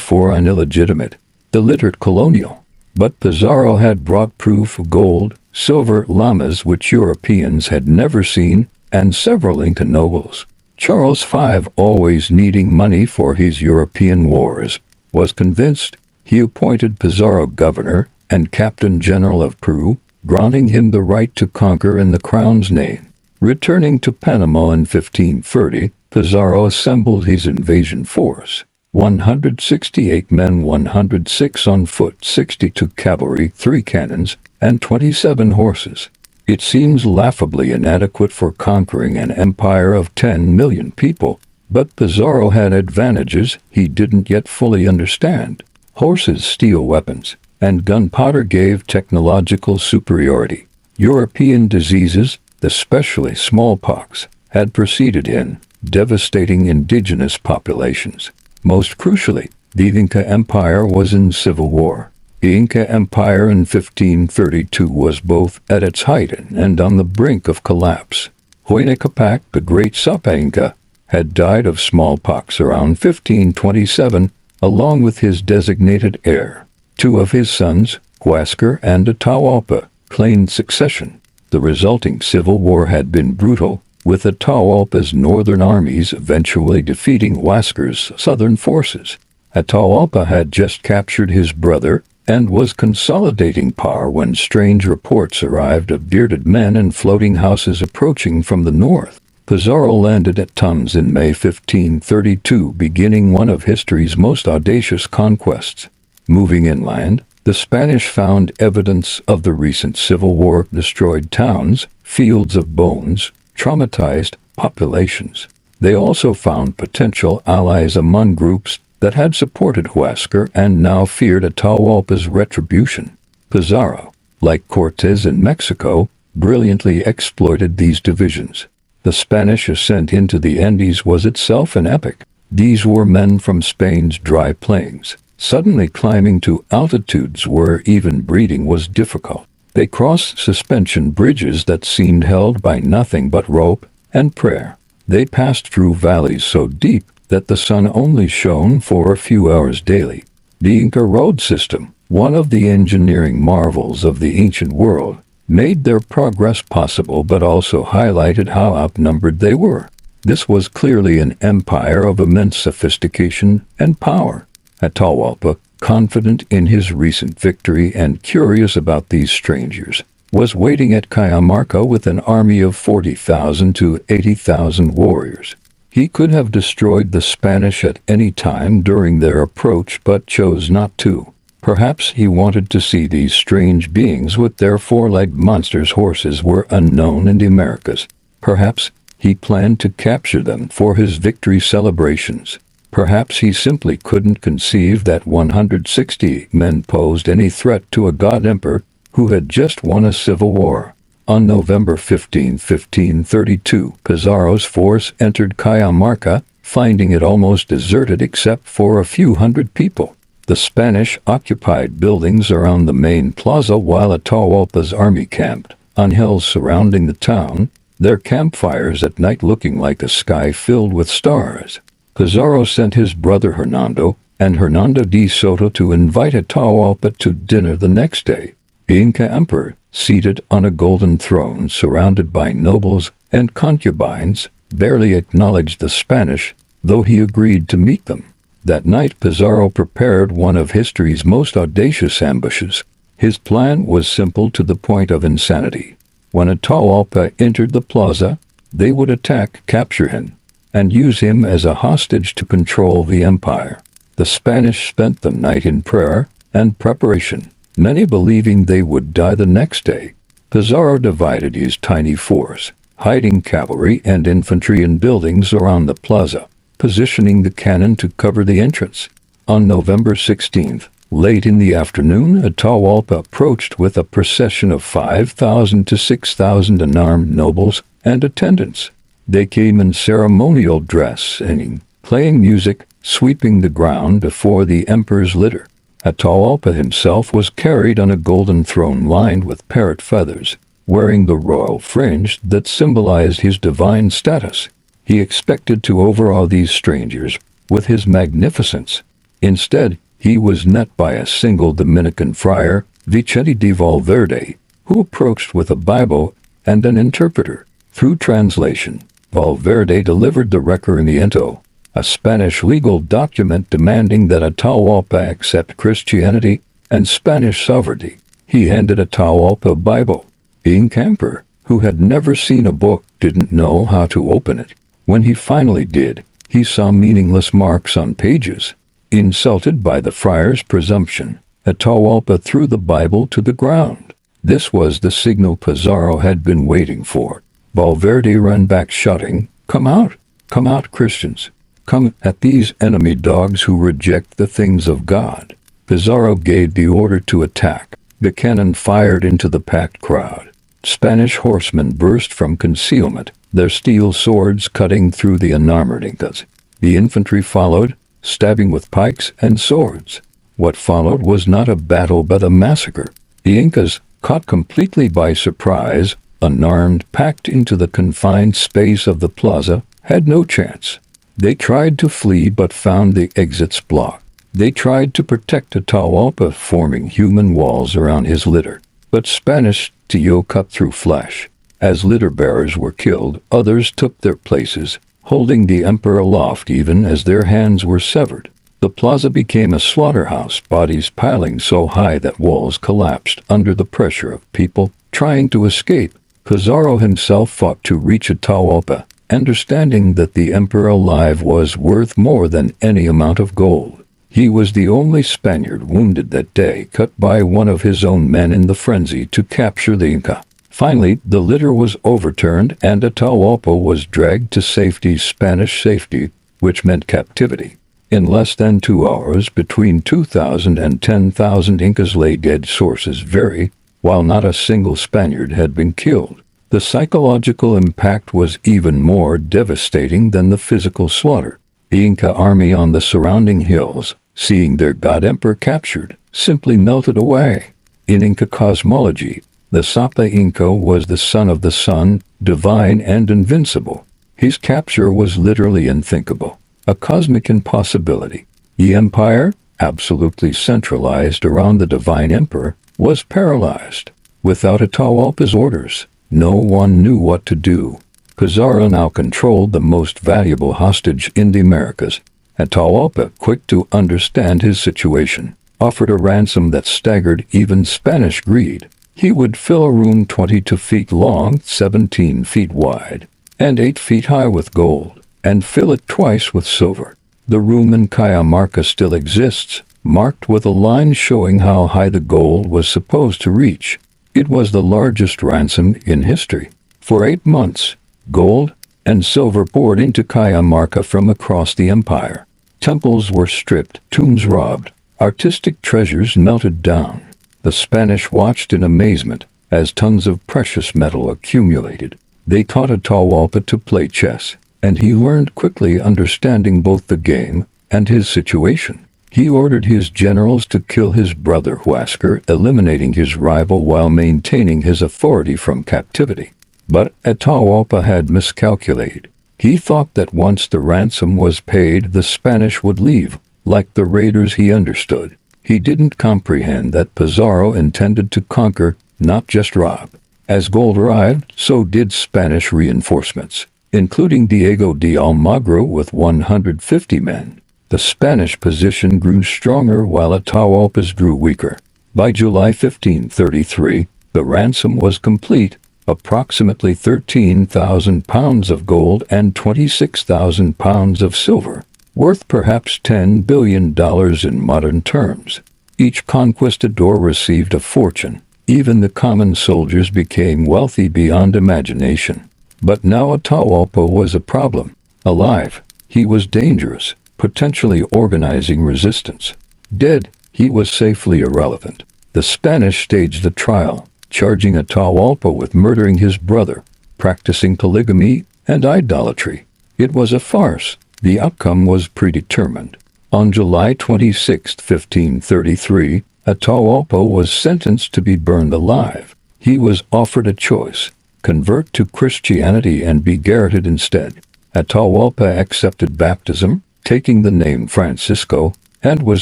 for an illegitimate, illiterate colonial. But Pizarro had brought proof of gold, silver, llamas which Europeans had never seen, and several Inca nobles. Charles V, always needing money for his European wars, was convinced. He appointed Pizarro governor and captain general of Peru, granting him the right to conquer in the crown's name. Returning to Panama in 1530, Pizarro assembled his invasion force. 168 men, 106 on foot, 62 cavalry, 3 cannons, and 27 horses. It seems laughably inadequate for conquering an empire of 10 million people, but Pizarro had advantages he didn't yet fully understand. Horses, steel weapons, and gunpowder gave technological superiority. European diseases, especially smallpox, had preceded him, devastating indigenous populations. Most crucially, the Inca Empire was in civil war. The Inca Empire in 1532 was both at its height and on the brink of collapse. Huayna Capac, the great Sapa Inca, had died of smallpox around 1527, along with his designated heir. 2 of his sons, Huáscar and Atahualpa claimed succession. The resulting civil war had been brutal, with Atahualpa's northern armies eventually defeating Huáscar's southern forces. Atahualpa had just captured his brother and was consolidating power when strange reports arrived of bearded men and floating houses approaching from the north. Pizarro landed at Tumbes in May 1532, beginning one of history's most audacious conquests. Moving inland, the Spanish found evidence of the recent civil war, destroyed towns, fields of bones, traumatized populations. They also found potential allies among groups that had supported Huáscar and now feared Atahualpa's retribution. Pizarro, like Cortés in Mexico, brilliantly exploited these divisions. The Spanish ascent into the Andes was itself an epic. These were men from Spain's dry plains, suddenly climbing to altitudes where even breathing was difficult. They crossed suspension bridges that seemed held by nothing but rope and prayer. They passed through valleys so deep that the sun only shone for a few hours daily. The Inca road system, one of the engineering marvels of the ancient world, made their progress possible but also highlighted how outnumbered they were. This was clearly an empire of immense sophistication and power. Atahualpa, confident in his recent victory and curious about these strangers, was waiting at Cajamarca with an army of 40,000 to 80,000 warriors. He could have destroyed the Spanish at any time during their approach but chose not to. Perhaps he wanted to see these strange beings with their four-legged monsters. Horses were unknown in the Americas. Perhaps he planned to capture them for his victory celebrations. Perhaps he simply couldn't conceive that 160 men posed any threat to a god-emperor who had just won a civil war. On November 15, 1532, Pizarro's force entered Cajamarca, finding it almost deserted except for a few hundred people. The Spanish occupied buildings around the main plaza while Atahualpa's army camped on hills surrounding the town, their campfires at night looking like a sky filled with stars. Pizarro sent his brother Hernando and Hernando de Soto to invite Atahualpa to dinner the next day. The Inca emperor, seated on a golden throne surrounded by nobles and concubines, barely acknowledged the Spanish, though he agreed to meet them. That night Pizarro prepared one of history's most audacious ambushes. His plan was simple to the point of insanity. When Atahualpa entered the plaza, they would attack, capture him, and use him as a hostage to control the empire. The Spanish spent the night in prayer and preparation, many believing they would die the next day. Pizarro divided his tiny force, hiding cavalry and infantry in buildings around the plaza, positioning the cannon to cover the entrance. On November 16th, late in the afternoon, Atahualpa approached with a procession of 5,000 to 6,000 unarmed nobles and attendants. They came in ceremonial dress, singing, playing music, sweeping the ground before the emperor's litter. Atahualpa himself was carried on a golden throne lined with parrot feathers, wearing the royal fringe that symbolized his divine status. He expected to overawe these strangers with his magnificence. Instead, he was met by a single Dominican friar, Vicente de Valverde, who approached with a Bible and an interpreter. Through translation, Valverde delivered the Requerimiento, a Spanish legal document demanding that Atahualpa accept Christianity and Spanish sovereignty. He handed Atahualpa a Bible. The Inca emperor, who had never seen a book, didn't know how to open it. When he finally did, he saw meaningless marks on pages. Insulted by the friar's presumption, Atahualpa threw the Bible to the ground. This was the signal Pizarro had been waiting for. Valverde ran back shouting, come out, Christians! Come at these enemy dogs who reject the things of God." Pizarro gave the order to attack. The cannon fired into the packed crowd. Spanish horsemen burst from concealment, their steel swords cutting through the unarmored Incas. The infantry followed, stabbing with pikes and swords. What followed was not a battle but a massacre. The Incas, caught completely by surprise, unarmed, packed into the confined space of the plaza, had no chance. They tried to flee but found the exits blocked. They tried to protect Atahualpa, forming human walls around his litter. But Spanish Tio cut through flesh. As litter bearers were killed, others took their places, holding the emperor aloft even as their hands were severed. The plaza became a slaughterhouse, bodies piling so high that walls collapsed under the pressure of people trying to escape. Pizarro himself fought to reach Atahualpa, understanding that the emperor alive was worth more than any amount of gold. He was the only Spaniard wounded that day, cut by one of his own men in the frenzy to capture the Inca. Finally, the litter was overturned and Atahualpa was dragged to safety, Spanish safety, which meant captivity. In less than 2 hours, between 2,000 and 10,000 Incas lay dead. Sources vary, while not a single Spaniard had been killed. The psychological impact was even more devastating than the physical slaughter. The Inca army on the surrounding hills, seeing their god emperor captured, simply melted away. In Inca cosmology, the Sapa Inca was the son of the sun, divine and invincible. His capture was literally unthinkable, a cosmic impossibility. The empire, absolutely centralized around the divine emperor, was paralyzed. Without Atahualpa's orders, no one knew what to do. Pizarro now controlled the most valuable hostage in the Americas. Atahualpa, quick to understand his situation, offered a ransom that staggered even Spanish greed. He would fill a room 22 feet long, 17 feet wide, and 8 feet high with gold, and fill it twice with silver. The room in Cajamarca still exists, marked with a line showing how high the gold was supposed to reach. It was the largest ransom in history. For 8 months, gold and silver poured into Cajamarca from across the empire. Temples were stripped, tombs robbed, artistic treasures melted down. The Spanish watched in amazement as tons of precious metal accumulated. They taught Atahualpa to play chess, and he learned quickly, understanding both the game and his situation. He ordered his generals to kill his brother Huáscar, eliminating his rival while maintaining his authority from captivity. But Atahualpa had miscalculated. He thought that once the ransom was paid, the Spanish would leave. Like the raiders, he understood. He didn't comprehend that Pizarro intended to conquer, not just rob. As gold arrived, so did Spanish reinforcements, including Diego de Almagro with 150 men. The Spanish position grew stronger while Atahualpa's grew weaker. By July 1533, the ransom was complete, approximately 13,000 pounds of gold and 26,000 pounds of silver, worth perhaps $10 billion in modern terms. Each conquistador received a fortune. Even the common soldiers became wealthy beyond imagination. But now Atahualpa was a problem. Alive, he was dangerous, potentially organizing resistance. Dead, he was safely irrelevant. The Spanish staged a trial, charging Atahualpa with murdering his brother, practicing polygamy and idolatry. It was a farce. The outcome was predetermined. On July 26, 1533, Atahualpa was sentenced to be burned alive. He was offered a choice: convert to Christianity and be garroted instead. Atahualpa accepted baptism, taking the name Francisco, and was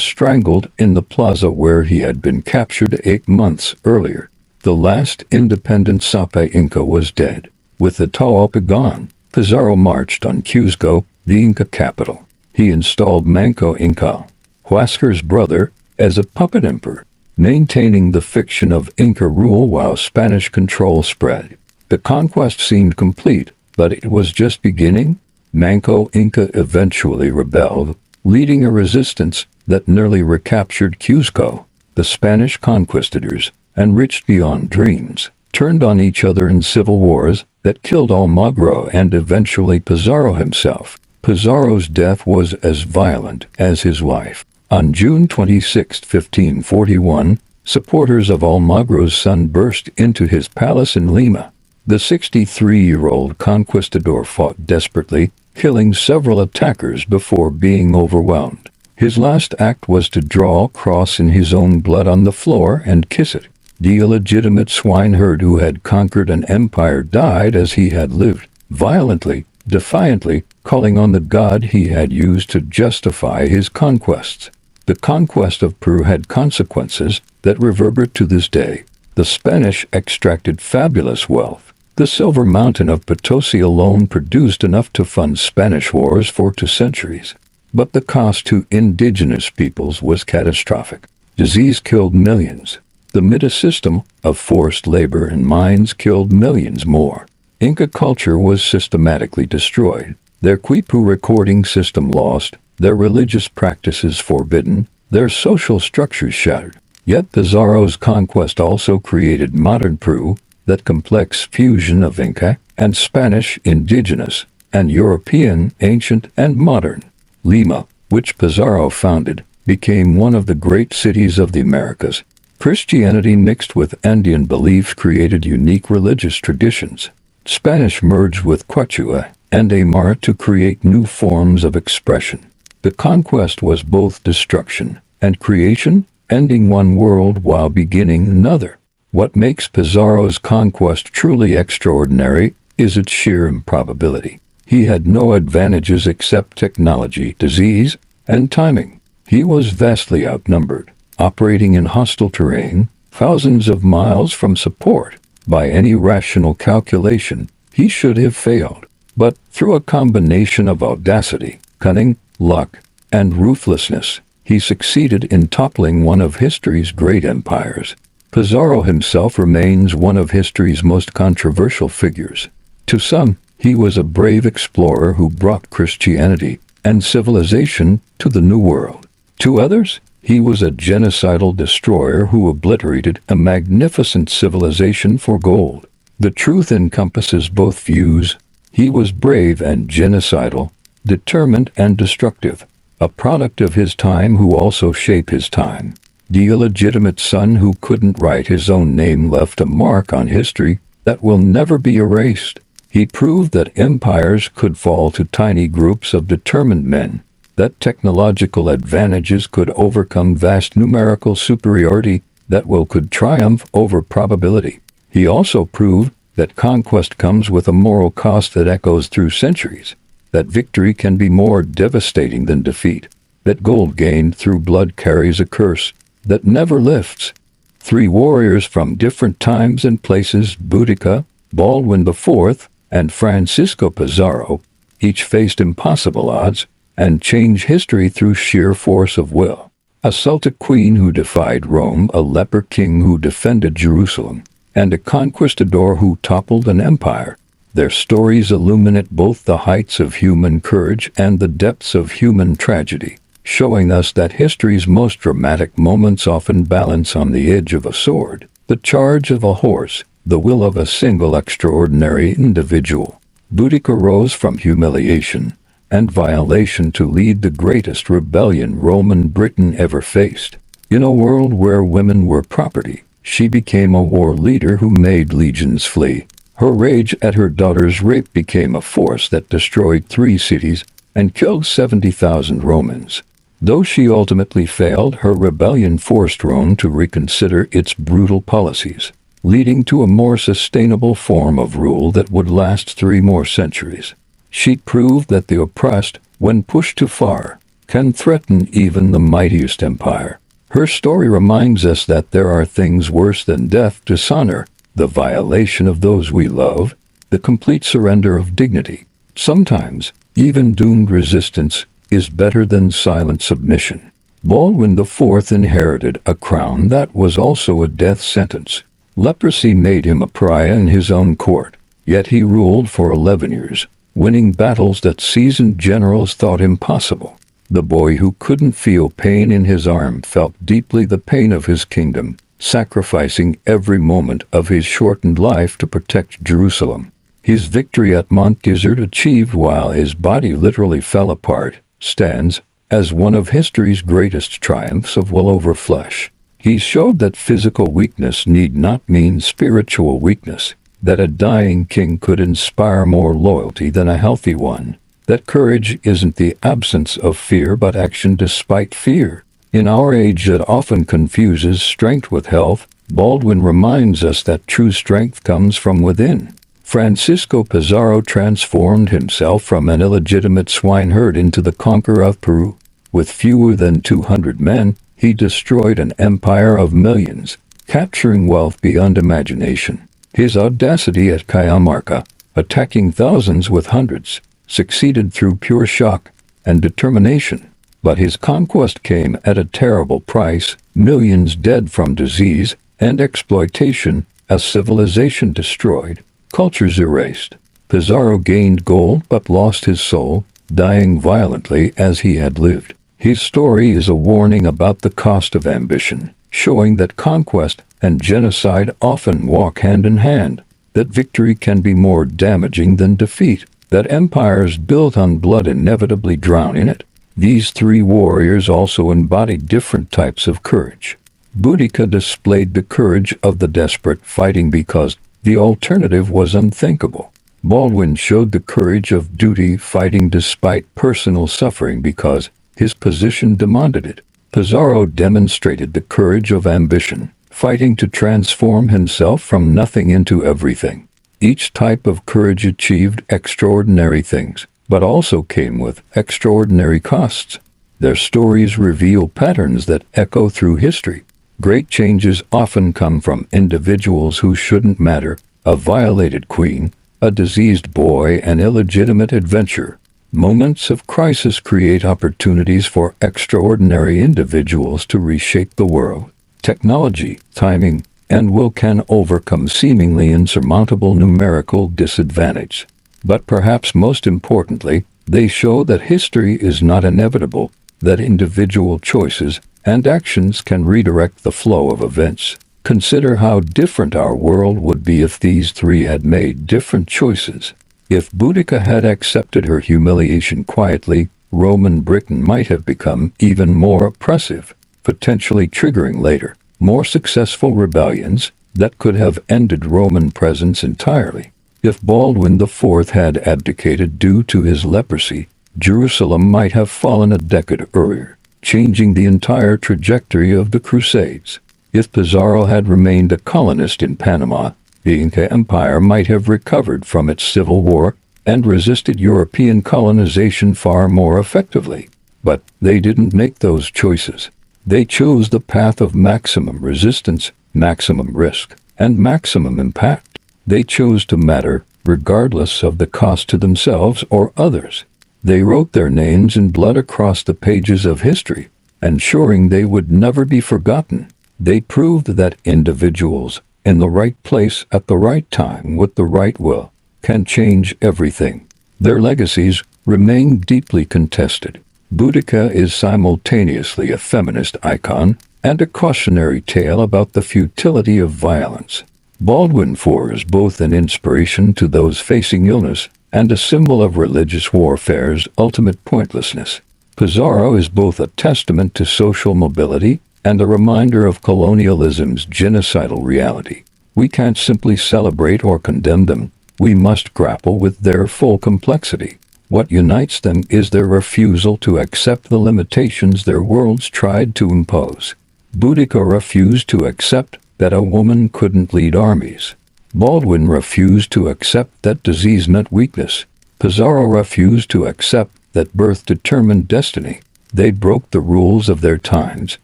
strangled in the plaza where he had been captured 8 months earlier. The last independent Sapa Inca was dead. With Atahualpa gone, Pizarro marched on Cuzco, the Inca capital. He installed Manco Inca, Huáscar's brother, as a puppet emperor, maintaining the fiction of Inca rule while Spanish control spread. The conquest seemed complete, but it was just beginning. Manco Inca eventually rebelled, leading a resistance that nearly recaptured Cuzco. The Spanish conquistadors, enriched beyond dreams, turned on each other in civil wars that killed Almagro and eventually Pizarro himself. Pizarro's death was as violent as his life. On June 26, 1541, supporters of Almagro's son burst into his palace in Lima. The 63-year-old conquistador fought desperately, killing several attackers before being overwhelmed. His last act was to draw a cross in his own blood on the floor and kiss it. The illegitimate swineherd who had conquered an empire died as he had lived, violently, defiantly, calling on the god he had used to justify his conquests. The conquest of Peru had consequences that reverberate to this day. The Spanish extracted fabulous wealth. The Silver Mountain of Potosi alone produced enough to fund Spanish wars for 2 centuries. But the cost to indigenous peoples was catastrophic. Disease killed millions. The Mita system of forced labor in mines killed millions more. Inca culture was systematically destroyed. Their Quipu recording system lost, their religious practices forbidden, their social structures shattered. Yet Pizarro's conquest also created modern Peru, that complex fusion of Inca and Spanish indigenous and European ancient and modern. Lima, which Pizarro founded, became one of the great cities of the Americas. Christianity mixed with Andean belief created unique religious traditions. Spanish merged with Quechua and Aymara to create new forms of expression. The conquest was both destruction and creation, ending one world while beginning another. What makes Pizarro's conquest truly extraordinary is its sheer improbability. He had no advantages except technology, disease, and timing. He was vastly outnumbered, operating in hostile terrain, thousands of miles from support. By any rational calculation, he should have failed. But through a combination of audacity, cunning, luck, and ruthlessness, he succeeded in toppling one of history's great empires. Pizarro himself remains one of history's most controversial figures. To some, he was a brave explorer who brought Christianity and civilization to the New World. To others, he was a genocidal destroyer who obliterated a magnificent civilization for gold. The truth encompasses both views. He was brave and genocidal, determined and destructive, a product of his time who also shaped his time. The illegitimate son who couldn't write his own name left a mark on history that will never be erased. He proved that empires could fall to tiny groups of determined men, that technological advantages could overcome vast numerical superiority, that will could triumph over probability. He also proved that conquest comes with a moral cost that echoes through centuries, that victory can be more devastating than defeat, that gold gained through blood carries a curse that never lifts. 3 warriors from different times and places, Boudica, Baldwin IV, and Francisco Pizarro, each faced impossible odds and changed history through sheer force of will. A Celtic queen who defied Rome, a leper king who defended Jerusalem, and a conquistador who toppled an empire. Their stories illuminate both the heights of human courage and the depths of human tragedy, showing us that history's most dramatic moments often balance on the edge of a sword, the charge of a horse, the will of a single extraordinary individual. Boudica rose from humiliation and violation to lead the greatest rebellion Roman Britain ever faced. In a world where women were property, she became a war leader who made legions flee. Her rage at her daughter's rape became a force that destroyed 3 cities and killed 70,000 Romans. Though she ultimately failed, her rebellion forced Rome to reconsider its brutal policies, leading to a more sustainable form of rule that would last 3 more centuries. She proved that the oppressed, when pushed too far, can threaten even the mightiest empire. Her story reminds us that there are things worse than death, dishonor, the violation of those we love, the complete surrender of dignity. Sometimes, even doomed resistance is better than silent submission. Baldwin IV inherited a crown that was also a death sentence. Leprosy made him a pariah in his own court, yet he ruled for 11 years, winning battles that seasoned generals thought impossible. The boy who couldn't feel pain in his arm felt deeply the pain of his kingdom, sacrificing every moment of his shortened life to protect Jerusalem. His victory at Mount Gizzard, achieved while his body literally fell apart, stands as one of history's greatest triumphs of will over flesh. He showed that physical weakness need not mean spiritual weakness, that a dying king could inspire more loyalty than a healthy one, that courage isn't the absence of fear but action despite fear. In our age that often confuses strength with health, Baldwin reminds us that true strength comes from within. Francisco Pizarro transformed himself from an illegitimate swineherd into the conqueror of Peru. With fewer than 200 men, he destroyed an empire of millions, capturing wealth beyond imagination. His audacity at Cajamarca, attacking thousands with hundreds, succeeded through pure shock and determination. But his conquest came at a terrible price, millions dead from disease and exploitation, a civilization destroyed, cultures erased. Pizarro gained gold but lost his soul, dying violently as he had lived. His story is a warning about the cost of ambition, showing that conquest and genocide often walk hand in hand, that victory can be more damaging than defeat, that empires built on blood inevitably drown in it. These three warriors also embodied different types of courage. Boudica displayed the courage of the desperate, fighting because the alternative was unthinkable. Baldwin showed the courage of duty, fighting despite personal suffering because his position demanded it. Pizarro demonstrated the courage of ambition, fighting to transform himself from nothing into everything. Each type of courage achieved extraordinary things, but also came with extraordinary costs. Their stories reveal patterns that echo through history. Great changes often come from individuals who shouldn't matter: a violated queen, a diseased boy, an illegitimate adventure. Moments of crisis create opportunities for extraordinary individuals to reshape the world. Technology, timing, and will can overcome seemingly insurmountable numerical disadvantage. But perhaps most importantly, they show that history is not inevitable, that individual choices and actions can redirect the flow of events. Consider how different our world would be if these three had made different choices. If Boudica had accepted her humiliation quietly, Roman Britain might have become even more oppressive, potentially triggering later, more successful rebellions that could have ended Roman presence entirely. If Baldwin IV had abdicated due to his leprosy, Jerusalem might have fallen a decade earlier, changing the entire trajectory of the Crusades. If Pizarro had remained a colonist in Panama, the Inca Empire might have recovered from its civil war and resisted European colonization far more effectively. But they didn't make those choices. They chose the path of maximum resistance, maximum risk, and maximum impact. They chose to matter, regardless of the cost to themselves or others. They wrote their names in blood across the pages of history, ensuring they would never be forgotten. They proved that individuals, in the right place at the right time with the right will, can change everything. Their legacies remain deeply contested. Boudica is simultaneously a feminist icon and a cautionary tale about the futility of violence. Baldwin IV is both an inspiration to those facing illness and a symbol of religious warfare's ultimate pointlessness. Pizarro is both a testament to social mobility and a reminder of colonialism's genocidal reality. We can't simply celebrate or condemn them. We must grapple with their full complexity. What unites them is their refusal to accept the limitations their worlds tried to impose. Boudica refused to accept that a woman couldn't lead armies. Baldwin refused to accept that disease meant weakness. Pizarro refused to accept that birth determined destiny. They broke the rules of their times,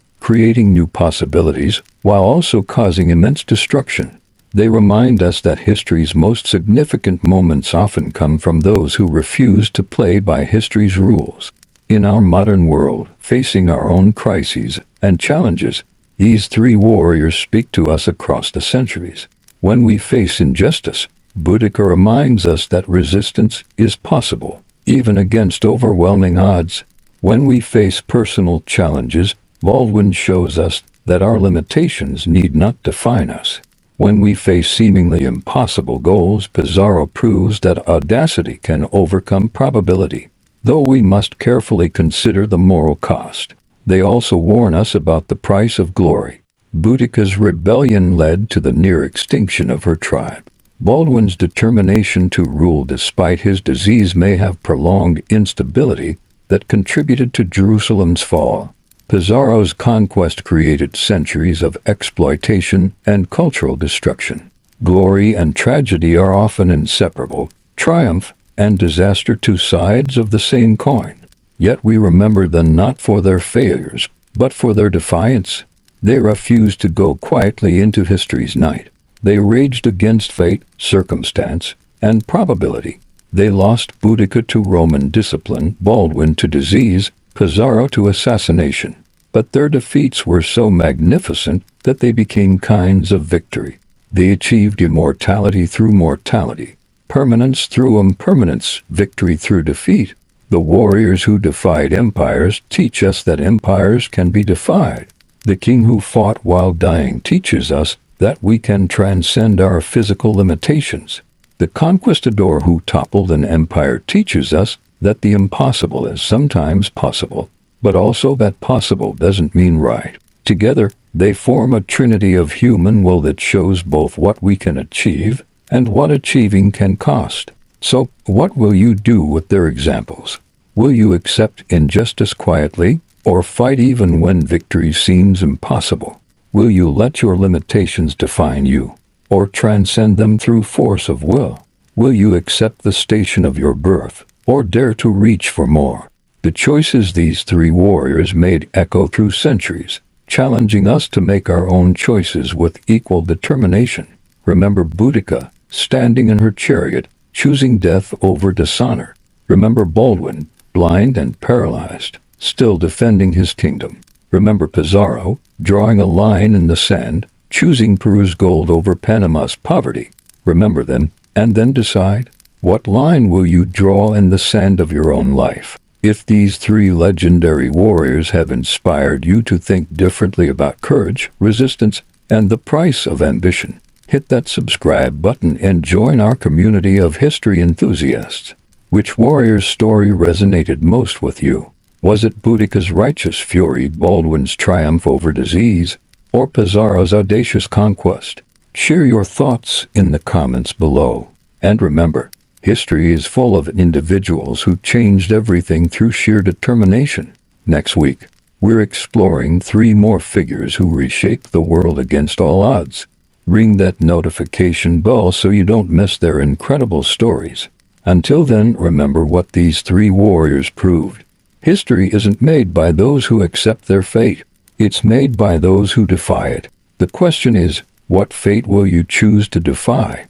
creating new possibilities while also causing immense destruction. They remind us that history's most significant moments often come from those who refuse to play by history's rules. In our modern world, facing our own crises and challenges, these three warriors speak to us across the centuries. When we face injustice, Boudica reminds us that resistance is possible, even against overwhelming odds. When we face personal challenges, Baldwin shows us that our limitations need not define us. When we face seemingly impossible goals, Pizarro proves that audacity can overcome probability, though we must carefully consider the moral cost. They also warn us about the price of glory. Boudica's rebellion led to the near extinction of her tribe. Baldwin's determination to rule despite his disease may have prolonged instability that contributed to Jerusalem's fall. Pizarro's conquest created centuries of exploitation and cultural destruction. Glory and tragedy are often inseparable, triumph and disaster two sides of the same coin. Yet we remember them not for their failures, but for their defiance. They refused to go quietly into history's night. They raged against fate, circumstance, and probability. They lost Boudica to Roman discipline, Baldwin to disease, Pizarro to assassination. But their defeats were so magnificent that they became kinds of victory. They achieved immortality through mortality, permanence through impermanence, victory through defeat. The warriors who defied empires teach us that empires can be defied. The king who fought while dying teaches us that we can transcend our physical limitations. The conquistador who toppled an empire teaches us that the impossible is sometimes possible, but also that possible doesn't mean right. Together, they form a trinity of human will that shows both what we can achieve and what achieving can cost. So, what will you do with their examples? Will you accept injustice quietly, or fight even when victory seems impossible? Will you let your limitations define you, or transcend them through force of will? Will you accept the station of your birth, or dare to reach for more? The choices these three warriors made echo through centuries, challenging us to make our own choices with equal determination. Remember Boudica, standing in her chariot, choosing death over dishonor. Remember Baldwin, blind and paralyzed, still defending his kingdom. Remember Pizarro, drawing a line in the sand, choosing Peru's gold over Panama's poverty. Remember them, and then decide, what line will you draw in the sand of your own life? If these three legendary warriors have inspired you to think differently about courage, resistance, and the price of ambition, hit that subscribe button and join our community of history enthusiasts. Which warrior's story resonated most with you? Was it Boudica's righteous fury, Baldwin's triumph over disease, or Pizarro's audacious conquest? Share your thoughts in the comments below. And remember, history is full of individuals who changed everything through sheer determination. Next week, we're exploring three more figures who reshaped the world against all odds. Ring that notification bell so you don't miss their incredible stories. Until then, remember what these three warriors proved. History isn't made by those who accept their fate. It's made by those who defy it. The question is, what fate will you choose to defy?